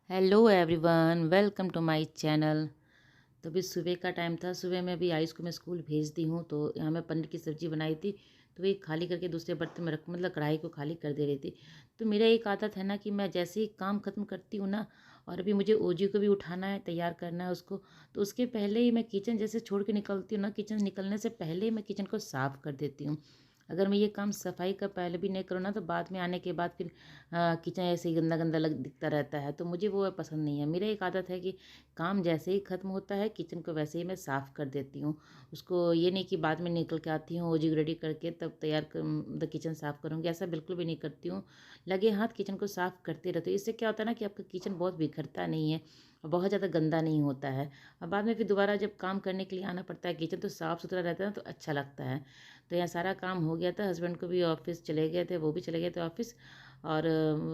Hello everyone, welcome to my channel. तो अभी सुबह का टाइम था। सुबह में अभी आयुष को मैं स्कूल भेज दी हूँ। तो यहाँ मैं पनीर की सब्ज़ी बनाई थी, तो वही खाली करके दूसरे बर्तन में रख मतलब कढ़ाई को खाली कर दे रही थी। तो मेरा एक आदत है ना कि मैं जैसे ही काम ख़त्म करती हूँ ना, और अभी मुझे ओजी को भी उठाना है, तैयार करना है उसको, तो उसके पहले ही मैं किचन जैसे छोड़ के निकलती हूँ ना, किचन निकलने से पहले ही मैं किचन को साफ़ कर देती हूँ। अगर मैं ये काम सफाई का पहले भी नहीं करूँ ना, तो बाद में आने के बाद फिर किचन ऐसे ही गंदा गंदा लग दिखता रहता है, तो मुझे वो पसंद नहीं है। मेरा एक आदत है कि काम जैसे ही ख़त्म होता है किचन को वैसे ही मैं साफ़ कर देती हूँ उसको। ये नहीं कि बाद में निकल के आती हूँ ओजी रेडी करके तब तैयार कर मतलब किचन साफ़ करूँगी, ऐसा बिल्कुल भी नहीं करती हूँ। लगे हाथ किचन को साफ़ करते रहती हूँ। इससे क्या होता है ना कि आपका किचन बहुत बिखरता नहीं है और बहुत ज़्यादा गंदा नहीं होता है। और बाद में फिर दोबारा जब काम करने के लिए आना पड़ता है, किचन तो साफ़ सुथरा रहता है ना, तो अच्छा लगता है। तो यहाँ सारा काम हो गया था। हस्बैंड को भी ऑफिस चले गए थे, वो भी चले गए थे ऑफिस। और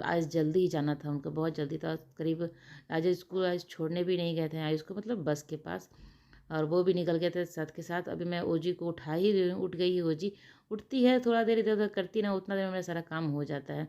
आज जल्दी ही जाना था उनको, बहुत जल्दी था। करीब आज स्कूल आज छोड़ने भी नहीं गए थे आज उसको, मतलब बस के पास। और वो भी निकल गए थे साथ के साथ। अभी मैं ओजी को उठा ही रही हूँ, उठ गई है ओजी। उठती है थोड़ा देर इधर उधर करती ना, उतना देर में मेरा सारा काम हो जाता है।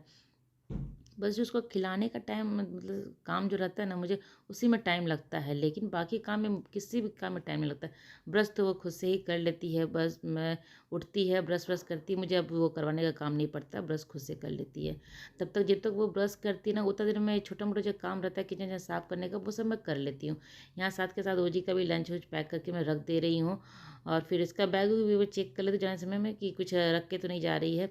बस जो उसको खिलाने का टाइम मतलब काम जो रहता है ना, मुझे उसी में टाइम लगता है, लेकिन बाकी काम में किसी भी काम में टाइम नहीं लगता है। ब्रश तो वो खुद से ही कर लेती है। बस मैं उठती है, ब्रश व्रश करती है, मुझे अब वो करवाने का काम नहीं पड़ता, ब्रश खुद से कर लेती है। तब तक जब तक वो ब्रश करती है ना, उतना देर में छोटा मोटा जो काम रहता है किचन साफ़ करने का, वो सब मैं कर लेती हूँ। यहाँ साथ के साथ ओजी का भी लंच वंच पैक करके मैं रख दे रही हूँ। और फिर इसका बैग भी वो चेक कर लेती हूँ जाने समय में कि कुछ रख के तो नहीं जा रही है।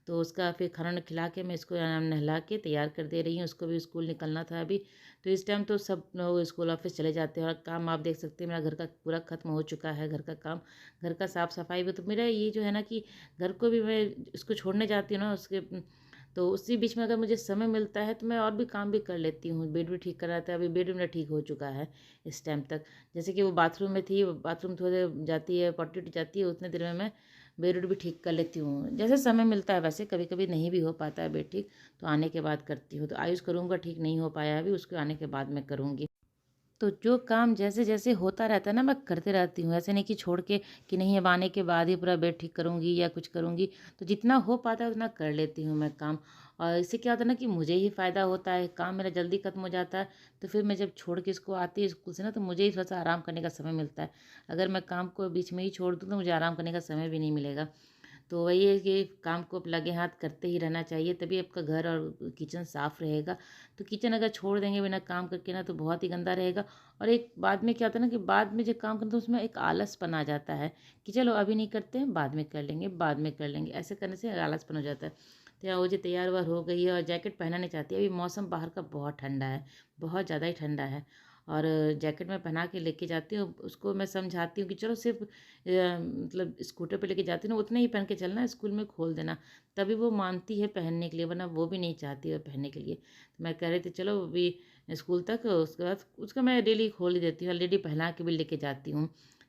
तो उसका फिर खाना वाना खिला के मैं इसको नहला के तैयार कर दे रही हूँ। उसको भी स्कूल निकलना था अभी। तो इस टाइम तो सब लोग स्कूल ऑफिस चले जाते हैं और काम आप देख सकते हैं मेरा घर का पूरा खत्म हो चुका है। घर का काम, घर का साफ़ सफाई भी, तो मेरा ये जो है ना कि घर को भी मैं इसको छोड़ने जाती हूँ ना उसके, तो उसी बीच में अगर मुझे समय मिलता है तो मैं और भी काम भी कर लेती हूँ। बेड भी ठीक करा था, अभी बेड भी मेरा ठीक हो चुका है इस टाइम तक। जैसे कि वो बाथरूम में थी, बाथरूम थोड़ी देर जाती है, पॉटी वटी जाती है, उतने देर में मैं बेड उड भी ठीक कर लेती हूँ। जैसे समय मिलता है वैसे, कभी कभी नहीं भी हो पाता है बेड ठीक, तो आने के बाद करती हूँ। तो आयुष करूँगा, ठीक नहीं हो पाया अभी, उसको आने के बाद मैं करूँगी। तो जो काम जैसे जैसे होता रहता है ना, मैं करते रहती हूँ। ऐसे नहीं कि छोड़ के कि नहीं अब आने के बाद ही पूरा बेड ठीक करूँगी या कुछ करूँगी। तो जितना हो पाता है उतना कर लेती हूँ मैं काम। और इससे क्या होता है ना कि मुझे ही फ़ायदा होता है, काम मेरा जल्दी खत्म हो जाता है। तो फिर मैं जब छोड़ के इसको आती है स्कूल से ना, तो मुझे ही थोड़ा सा आराम करने का समय मिलता है। अगर मैं काम को बीच में ही छोड़ दूँ तो मुझे आराम करने का समय भी नहीं मिलेगा। तो वही है कि काम को आप लगे हाथ करते ही रहना चाहिए, तभी आपका घर और किचन साफ़ रहेगा। तो किचन अगर छोड़ देंगे बिना काम करके ना, तो बहुत ही गंदा रहेगा। और एक बाद में क्या होता है ना कि बाद में जो काम करते हैं उसमें एक आलसपन आ जाता है कि चलो अभी नहीं करते हैं, बाद में कर लेंगे, बाद में कर लेंगे, ऐसे करने से आलसपन हो जाता है। तो यहाँ वो जो तैयार वार हो गई है और जैकेट पहनना नहीं चाहती। अभी मौसम बाहर का बहुत ठंडा है, बहुत ज़्यादा ही ठंडा है। और जैकेट में पहना के लेके जाती हूँ उसको। मैं समझाती हूँ कि चलो सिर्फ मतलब स्कूटर पे लेके जाती हूँ ना, उतने ही पहन के चलना, स्कूल में खोल देना। तभी वो मानती है पहनने के लिए, वरना वो भी नहीं चाहती है पहनने के लिए। तो मैं कह रही थी चलो अभी स्कूल तक, उसके बाद उसका मैं डेली खोल ही देती हूँ, ऑलरेडी पहना के भी लेके जाती हूँ,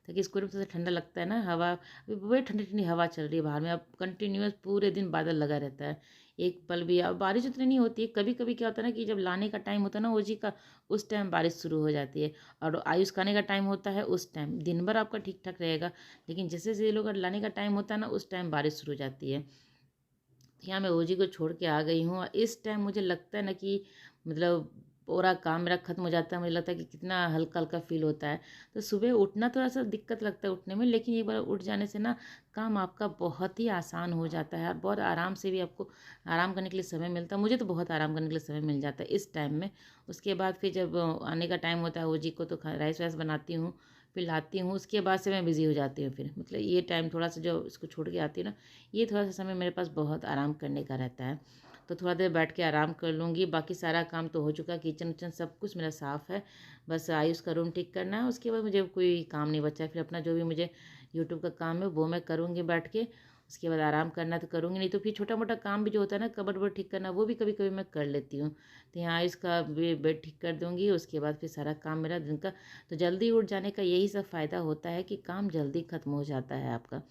ताकि स्कूल में थोड़ा ठंडा लगता है ना। हवा अभी बड़ी ठंडी ठंडी हवा चल रही है बाहर में, अब कंटिन्यूअस पूरे दिन बादल लगा रहता है। एक पल भी अब बारिश उतनी नहीं होती है। कभी कभी क्या होता है ना कि जब लाने का टाइम होता है ना ओजी का, उस टाइम बारिश शुरू हो जाती है। और आयुष खाने का टाइम होता है उस टाइम दिन भर आपका ठीक ठाक रहेगा, लेकिन जैसे जैसे ये लोग लाने का टाइम होता है ना, उस टाइम बारिश शुरू हो जाती है। तो यहाँ मैं ओजी को छोड़ के आ गई हूँ और इस टाइम मुझे लगता है ना कि मतलब पूरा काम मेरा खत्म हो जाता है। मुझे लगता है कि कितना हल्का हल्का फील होता है। तो सुबह उठना थोड़ा सा दिक्कत लगता है उठने में, लेकिन एक बार उठ जाने से ना काम आपका बहुत ही आसान हो जाता है और बहुत आराम से भी आपको आराम करने के लिए समय मिलता है। मुझे तो बहुत आराम करने के लिए समय मिल जाता है इस टाइम में। उसके बाद फिर जब आने का टाइम होता है ओजी को, तो राइस वाइस बनाती हूँ, फिर लाती हूँ, उसके बाद से मैं बिज़ी हो जाती हूँ। फिर मतलब ये टाइम थोड़ा सा जो इसको छोड़ के आती हूँ ना, ये थोड़ा सा समय मेरे पास बहुत आराम करने का रहता है। तो थोड़ा देर बैठ के आराम कर लूँगी। बाकी सारा काम तो हो चुका, किचन उचन सब कुछ मेरा साफ़ है। बस आयुष का रूम ठीक करना है, उसके बाद मुझे कोई काम नहीं बचा है। फिर अपना जो भी मुझे यूट्यूब का काम है वो मैं करूँगी बैठ के। उसके बाद आराम करना तो करूँगी, नहीं तो फिर छोटा मोटा काम भी जो होता है ना, कबर्ड वबर्ड ठीक करना, वो भी कभी कभी मैं कर लेती हूँ। तो यहाँ इसका बेड ठीक कर दूँगी, उसके बाद फिर सारा काम मेरा दिन का। तो जल्दी उठ जाने का यही सब फ़ायदा होता है कि काम जल्दी ख़त्म हो जाता है आपका।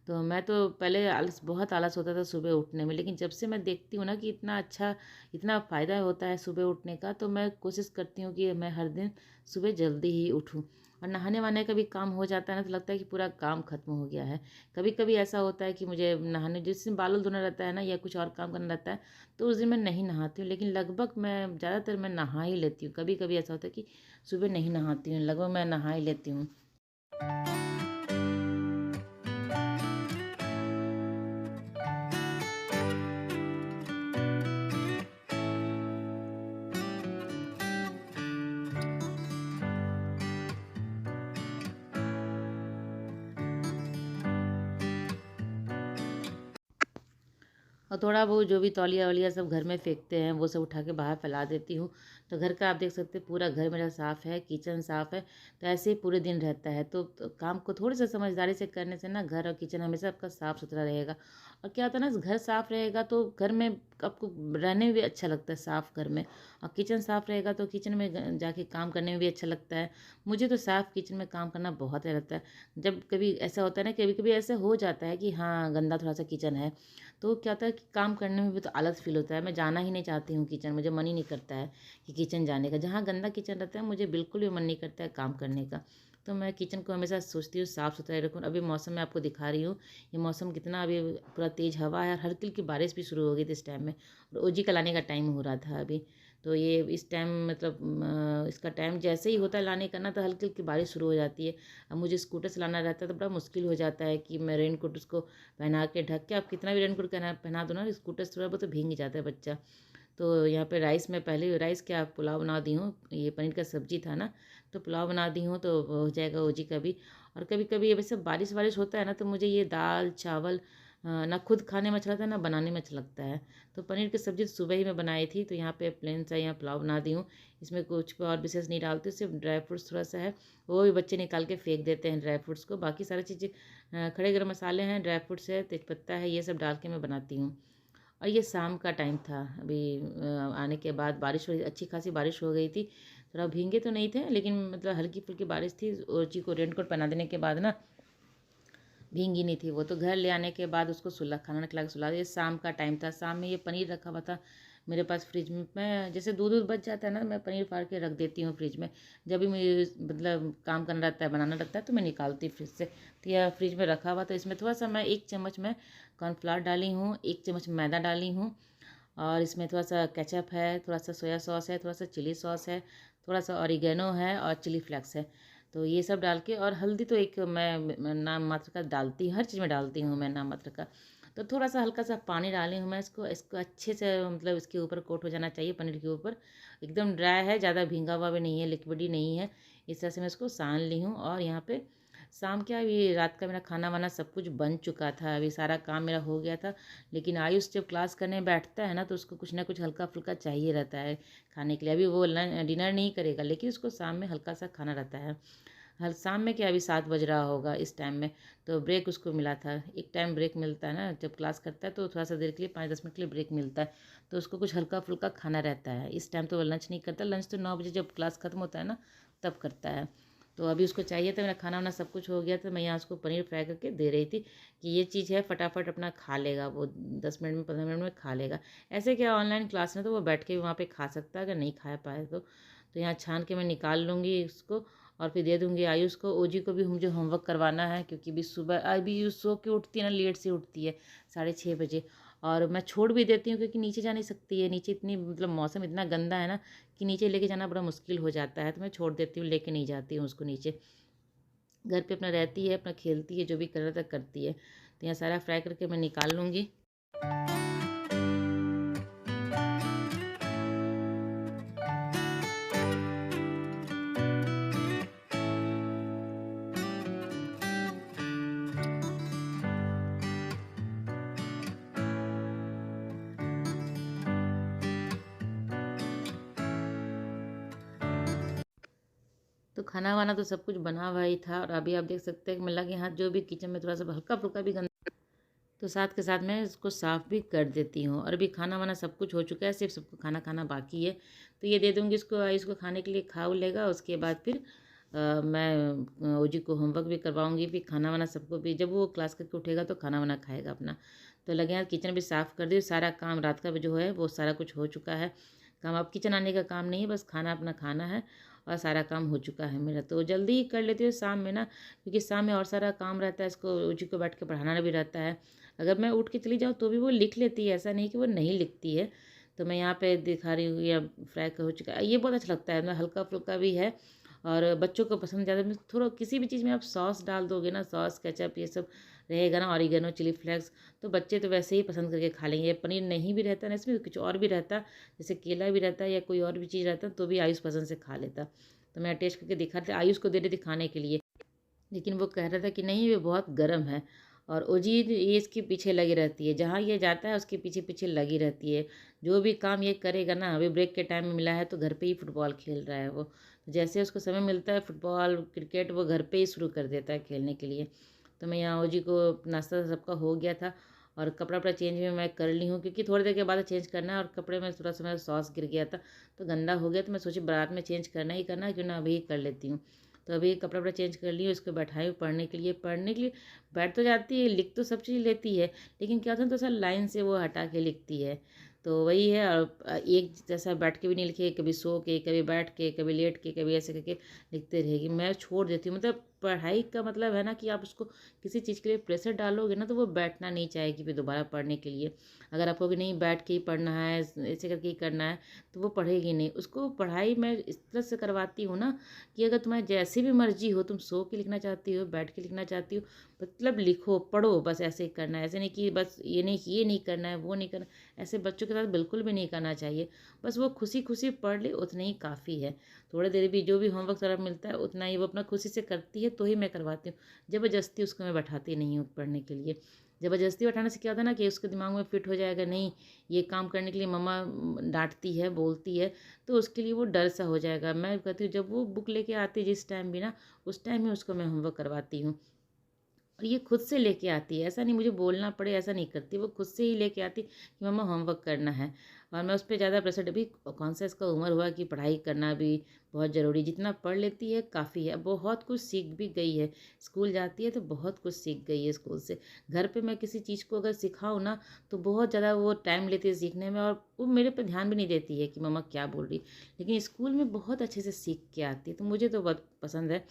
तो मैं तो पहले बहुत आलस होता था सुबह उठने में, लेकिन जब से मैं देखती हूँ ना कि इतना अच्छा, इतना फ़ायदा होता है सुबह उठने का, तो मैं कोशिश करती हूँ कि मैं हर दिन सुबह जल्दी ही उठूँ। और नहाने वहाने का भी काम हो जाता है ना, तो लगता है कि पूरा काम खत्म हो गया है। कभी कभी ऐसा होता है कि मुझे नहाने, जिस दिन बाल धोना रहता है ना या कुछ और काम करना रहता है, तो उस दिन मैं नहीं नहाती हूँ, लेकिन लगभग मैं ज़्यादातर मैं नहा ही लेती हूँ। कभी कभी ऐसा होता है कि सुबह नहीं नहाती हूँ, लगभग मैं नहा ही लेती हूँ। और थोड़ा बहुत जो भी तौलिया वौलिया सब घर में फेंकते हैं वो सब उठा के बाहर फैला देती हूँ। तो घर का आप देख सकते हैं पूरा घर मेरा साफ़ है, किचन साफ़ है। तो ऐसे ही पूरे दिन रहता है। तो काम को थोड़ी सा समझदारी से करने से ना घर और किचन हमेशा आपका साफ़ सुथरा रहेगा। और क्या होता है ना, घर साफ़ रहेगा तो घर में आपको रहने में भी अच्छा लगता है साफ़ घर में। और किचन साफ़ रहेगा तो किचन में जाके काम करने में भी अच्छा लगता है। मुझे तो साफ़ किचन में काम करना बहुत अच्छा लगता है। जब कभी ऐसा होता है ना, कभी कभी ऐसा हो जाता है कि हाँ गंदा थोड़ा सा किचन है, तो क्या होता है कि काम करने में भी तो आलस फील होता है। मैं जाना ही नहीं चाहती हूँ किचन, मुझे मन ही नहीं करता है कि किचन जाने का। जहाँ गंदा किचन रहता है मुझे बिल्कुल भी मन नहीं करता है काम करने का। तो मैं किचन को हमेशा सोचती हूँ साफ़ सुथरा रखूँ। अभी मौसम मैं आपको दिखा रही हूँ, ये मौसम कितना अभी पूरा तेज़ हवा है और हल्की हल्की बारिश भी शुरू हो गई थी इस टाइम में। और ओजी का लाने का टाइम हो रहा था अभी। तो ये इस टाइम मतलब इसका टाइम जैसे ही होता है लाने का ना, तो हल्की हल्की बारिश शुरू हो जाती है। अब मुझे स्कूटर चलाना रहता है तो बड़ा मुश्किल हो जाता है कि मैं रेन कोट उसको पहना के ढक के, आप कितना भी रेनकोट पहना पहना दो ना, स्कूटर से थोड़ा बहुत तो भीग ही जाता है बच्चा। तो यहाँ पे राइस में पहले राइस क्या पुलाव बना दी हूँ, ये पनीर का सब्जी था ना, तो पुलाव बना दी हूँ तो हो जाएगा ओजी का भी। और कभी कभी वैसे बारिश वारिश होता है ना, तो मुझे ये दाल चावल ना खुद खाने में अच्छा लगता है ना बनाने में अच्छा लगता है। तो पनीर की सब्ज़ी तो सुबह ही मैं बनाई थी, तो यहाँ पे प्लेन सा यहाँ पुलाव बना दी हूँ। इसमें कुछ और विशेष नहीं डालती, सिर्फ ड्राई फ्रूट्स थोड़ा सा है, वो भी बच्चे निकाल के फेंक देते हैं ड्राई फ्रूट्स को। बाकी सारी चीज़ें खड़े गरम मसाले हैं, ड्राई फ्रूट्स है, तेज़पत्ता है, ये सब डाल के मैं बनाती हूँ। और ये शाम का टाइम था अभी, आने के बाद बारिश हुई, अच्छी खासी बारिश हो गई थी। थोड़ा भींगे तो नहीं थे, लेकिन मतलब हल्की फुल्की बारिश थी। ओजी को रेनकोट पहना देने के बाद ना भींगी नहीं थी वो। तो घर ले आने के बाद उसको सुला, खाना खिला के सुला दिया। ये शाम का टाइम था, शाम में ये पनीर रखा हुआ था मेरे पास फ्रिज में। मैं जैसे दूध दूध बच जाता है ना, मैं पनीर फाड़ के रख देती हूँ फ्रिज में। जब भी मुझे मतलब काम करना रहता है, बनाना रहता है, तो मैं निकालती हूँ फ्रिज से। तो यह फ्रिज में रखा हुआ, तो इसमें थोड़ा सा मैं 1 चम्मच मैं कॉर्नफ्लावर डाली हूँ, 1 चम्मच मैदा डाली हूँ। और इसमें थोड़ा सा केचप है, थोड़ा सा सोया सॉस है, थोड़ा सा चिली सॉस है, थोड़ा सा ऑरिगेनो है और चिली फ्लेक्स है। तो ये सब डाल के, और हल्दी तो एक मैं नाम मात्र का डालती हूँ, हर चीज़ में डालती हूँ मैं नाम मात्र का। तो थोड़ा सा हल्का सा पानी डाली हूँ मैं, इसको इसको अच्छे से मतलब इसके ऊपर कोट हो जाना चाहिए पनीर के ऊपर। एकदम ड्राई है, ज़्यादा भींगा हुआ भी नहीं है, लिक्विड ही नहीं है। इस तरह से मैं इसको सान ली हूँ। और यहाँ पे शाम क्या, अभी रात का मेरा खाना वाना सब कुछ बन चुका था, अभी सारा काम मेरा हो गया था। लेकिन आयुष जब क्लास करने बैठता है ना, तो उसको कुछ ना कुछ हल्का फुल्का चाहिए रहता है खाने के लिए। अभी वो डिनर नहीं करेगा, लेकिन उसको शाम में हल्का सा खाना रहता है। हल शाम में क्या, अभी 7 बज रहा होगा इस टाइम में। तो ब्रेक उसको मिला था, एक टाइम ब्रेक मिलता है ना जब क्लास करता है, तो थोड़ा सा देर के लिए 5-10 मिनट के लिए ब्रेक मिलता है। तो उसको कुछ हल्का फुल्का खाना रहता है। इस टाइम तो वो लंच नहीं करता, लंच तो 9 बजे जब क्लास खत्म होता है ना तब करता है। तो अभी उसको चाहिए था, मेरा खाना वाना सब कुछ हो गया था, मैं यहाँ उसको पनीर फ्राई करके दे रही थी कि ये चीज़ है, फटाफट अपना खा लेगा वो, 10 मिनट में 15 मिनट में खा लेगा। ऐसे क्या ऑनलाइन क्लास में तो वो बैठ के भी वहाँ पे खा सकता है, अगर नहीं खा पाए तो यहाँ छान के मैं निकाल लूँगी उसको और फिर दे दूँगी आयुष को। ओजी को भी मुझे होमवर्क करवाना है, क्योंकि अभी सुबह अभी सो के उठती है ना, लेट से उठती है 6:30 बजे। और मैं छोड़ भी देती हूँ क्योंकि नीचे जा नहीं सकती है, नीचे इतनी मतलब मौसम इतना गंदा है ना कि नीचे लेके जाना बड़ा मुश्किल हो जाता है। तो मैं छोड़ देती हूँ, लेके नहीं जाती हूँ उसको नीचे। घर पे अपना रहती है, अपना खेलती है, जो भी कर रहा था करती है। तो यहाँ सारा फ्राई करके मैं निकाल लूँगी। तो खाना वाना तो सब कुछ बना हुआ ही था, और अभी आप देख सकते हैं कि मतलब कि यहाँ जो भी किचन में थोड़ा सा हल्का फुल्का भी गंदा, तो साथ के साथ मैं इसको साफ़ भी कर देती हूँ। और अभी खाना वाना सब कुछ हो चुका है, सिर्फ सबको खाना खाना बाकी है। तो ये दे दूँगी इसको, इसको खाने के लिए खा लेगा। उसके बाद फिर मैं ओजी को होमवर्क भी करवाऊँगी, फिर खाना वाना सबको भी, जब वो क्लास करके उठेगा तो खाना वाना खाएगा अपना। तो लगे हाथ किचन भी साफ़ कर दी, सारा काम रात का भी जो है वो सारा कुछ हो चुका है काम। अब किचन आने का काम नहीं है, बस खाना अपना खाना है और सारा काम हो चुका है मेरा। तो जल्दी ही कर लेती हूँ शाम में ना, क्योंकि शाम में और सारा काम रहता है, इसको ओजी को बैठ के पढ़ाना भी रहता है। अगर मैं उठ के चली जाऊँ तो भी वो लिख लेती है, ऐसा नहीं कि वो नहीं लिखती है। तो मैं यहाँ पे दिखा रही हूँ, या फ्राई हो चुका है, ये बहुत अच्छा लगता है, मतलब हल्का-फुल्का भी है और बच्चों को पसंद ज़्यादा में। थोड़ा किसी भी चीज़ में आप सॉस डाल दोगे ना, सॉस, केचप ये सब रहेगा ना, ऑरिगेनो, चिली फ्लेक्स, तो बच्चे तो वैसे ही पसंद करके खा लेंगे। पनीर नहीं भी रहता ना इसमें, कुछ और भी रहता, जैसे केला भी रहता या कोई और भी चीज़ रहता, तो भी आयुष पसंद से खा लेता। तो मैं टेस्ट करके दिखा रही थी, आयुष को दे रही थी खाने के लिए, लेकिन वो कह रहा था कि नहीं ये बहुत गर्म है। और ओजीद ये इसके पीछे लगी रहती है, जहाँ ये जाता है उसके पीछे पीछे लगी रहती है। जो भी काम ये करेगा ना, अभी ब्रेक के टाइम में मिला है तो घर पे ही फुटबॉल खेल रहा है वो। जैसे उसको समय मिलता है फुटबॉल क्रिकेट वो घर पे ही शुरू कर देता है खेलने के लिए। तो मैं यहाँ ओजी को नाश्ता सबका हो गया था और कपड़ा वपड़ा चेंज भी मैं कर ली हूँ, क्योंकि थोड़ी देर के बाद चेंज करना है, और कपड़े में थोड़ा सा मेरा सॉस गिर गया था तो गंदा हो गया, तो मैं सोची बारात में चेंज करना ही करना है, क्यों ना अभी ही कर लेती हूँ। तो अभी कपड़ा वपड़ा चेंज कर लिए, उसको बैठाई हूँ पढ़ने के लिए। पढ़ने के लिए बैठ तो जाती है, लिख तो सब चीज़ लेती है, लेकिन क्या होता है तो सर लाइन से वो हटा के लिखती है। तो वही है, और एक जैसा बैठ के भी नहीं लिखे, कभी सो के, कभी बैठ के, कभी लेट के, कभी ऐसे करके लिखते रहेगी। मैं छोड़ देती हूँ, मतलब पढ़ाई का मतलब है ना कि आप उसको किसी चीज़ के लिए प्रेशर डालोगे ना, तो वो बैठना नहीं चाहेगी फिर दोबारा पढ़ने के लिए। अगर आप कहोगे नहीं बैठ के ही पढ़ना है, ऐसे करके ही करना है, तो वो पढ़ेगी नहीं। उसको पढ़ाई मैं इस तरह से करवाती हूँ ना कि अगर तुम्हारी जैसी भी मर्जी हो, तुम सो के लिखना चाहती हो, बैठ के लिखना चाहती हो, मतलब लिखो, पढ़ो, बस ऐसे ही करना है। ऐसे नहीं कि बस ये नहीं कि ये नहीं करना है, वो नहीं करना, ऐसे बच्चों के साथ बिल्कुल भी नहीं करना चाहिए। बस वो खुशी खुशी पढ़ ले, उतना ही काफ़ी है। थोड़ी देर भी जो भी होमवर्क सारा मिलता है उतना ही वो अपना खुशी से करती है, तो ही मैं करवाती हूँ। ज़बरदस्ती उसको मैं बैठाती नहीं हूँ पढ़ने के लिए। ज़बरदस्ती बैठाने से क्या होता है ना कि उसके दिमाग में फिट हो जाएगा, नहीं ये काम करने के लिए मम्मा डांटती है, बोलती है, तो उसके लिए वो डर सा हो जाएगा। मैं कहती हूँ जब वो बुक लेके आती है जिस टाइम भी ना, उस टाइम में उसको मैं होमवर्क करवाती हूँ। और ये खुद से लेके आती है, ऐसा नहीं मुझे बोलना पड़े, ऐसा नहीं करती, वो खुद से ही लेके आती कि मम्मा होमवर्क करना है। और मैं उस पे ज़्यादा प्रेशर, अभी कौन सा इसका उम्र हुआ कि पढ़ाई करना भी बहुत ज़रूरी, जितना पढ़ लेती है काफ़ी है। बहुत कुछ सीख भी गई है, स्कूल जाती है तो बहुत कुछ सीख गई है स्कूल से। घर पे मैं किसी चीज़ को अगर सिखाऊँ ना, तो बहुत ज़्यादा वो टाइम लेती है सीखने में, और वो मेरे पे ध्यान भी नहीं देती है कि मम्मा क्या बोल रही, लेकिन स्कूल में बहुत अच्छे से सीख के आती है, तो मुझे तो बहुत पसंद है।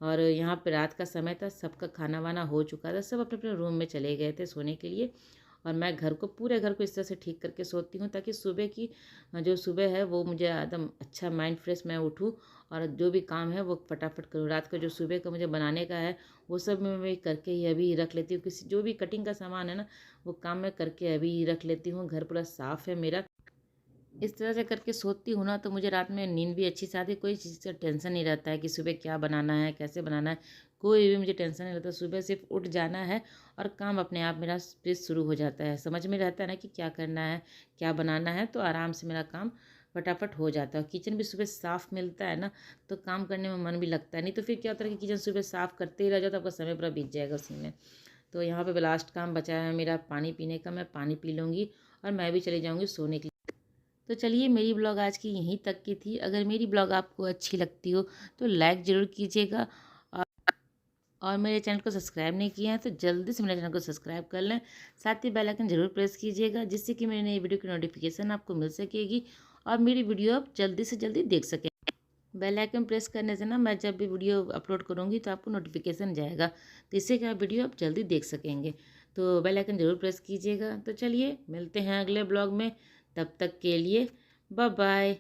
और यहाँ पे रात का समय था, सबका खाना वाना हो चुका था, सब अपने अपने रूम में चले गए थे सोने के लिए। और मैं घर को, पूरे घर को इस तरह से ठीक करके सोती हूँ ताकि सुबह की जो सुबह है वो मुझे एकदम अच्छा माइंड फ्रेश, मैं उठूँ और जो भी काम है वो फटाफट करूँ। रात का जो सुबह का मुझे बनाने का है वो सब मैं करके ही अभी रख लेती हूँ। किसी जो भी कटिंग का सामान है ना, वो काम मैं करके अभी ही रख लेती हूँ। घर पूरा साफ़ है मेरा। इस तरह से करके सोती हूँ ना, तो मुझे रात में नींद भी अच्छी से आती है। कोई चीज़ का टेंशन नहीं रहता है कि सुबह क्या बनाना है, कैसे बनाना है, कोई भी मुझे टेंशन नहीं रहता। सुबह सिर्फ उठ जाना है और काम अपने आप मेरा फिर शुरू हो जाता है। समझ में रहता है ना कि क्या करना है, क्या बनाना है, तो आराम से मेरा काम फटाफट हो जाता है। किचन भी सुबह साफ़ मिलता है ना, तो काम करने में मन भी लगता है। नहीं तो फिर क्या होता है कि किचन सुबह साफ़ करते ही रह जाओ तो आपका समय पूरा बीत जाएगा उसी में। तो यहाँ पे लास्ट काम बचा है मेरा पानी पीने का, मैं पानी पी लूँगी और मैं भी चली जाऊँगी सोने के लिए। तो चलिए, मेरी ब्लॉग आज की यहीं तक की थी। अगर मेरी ब्लॉग आपको अच्छी लगती हो तो लाइक ज़रूर कीजिएगा, और मेरे चैनल को सब्सक्राइब नहीं किया है तो जल्दी से मेरे चैनल को सब्सक्राइब कर लें। साथ ही बेल आइकन ज़रूर प्रेस कीजिएगा, जिससे कि मेरी नई वीडियो की नोटिफिकेशन आपको मिल सकेगी और मेरी वीडियो आप जल्दी से जल्दी देख सकें। बेल आइकन प्रेस करने से ना, मैं जब भी वीडियो अपलोड करूँगी तो आपको नोटिफिकेशन जाएगा, तो इससे क्या वीडियो आप जल्दी देख सकेंगे। तो बेल आइकन ज़रूर प्रेस कीजिएगा। तो चलिए, मिलते हैं अगले ब्लॉग में, तब तक के लिए बाय बाय।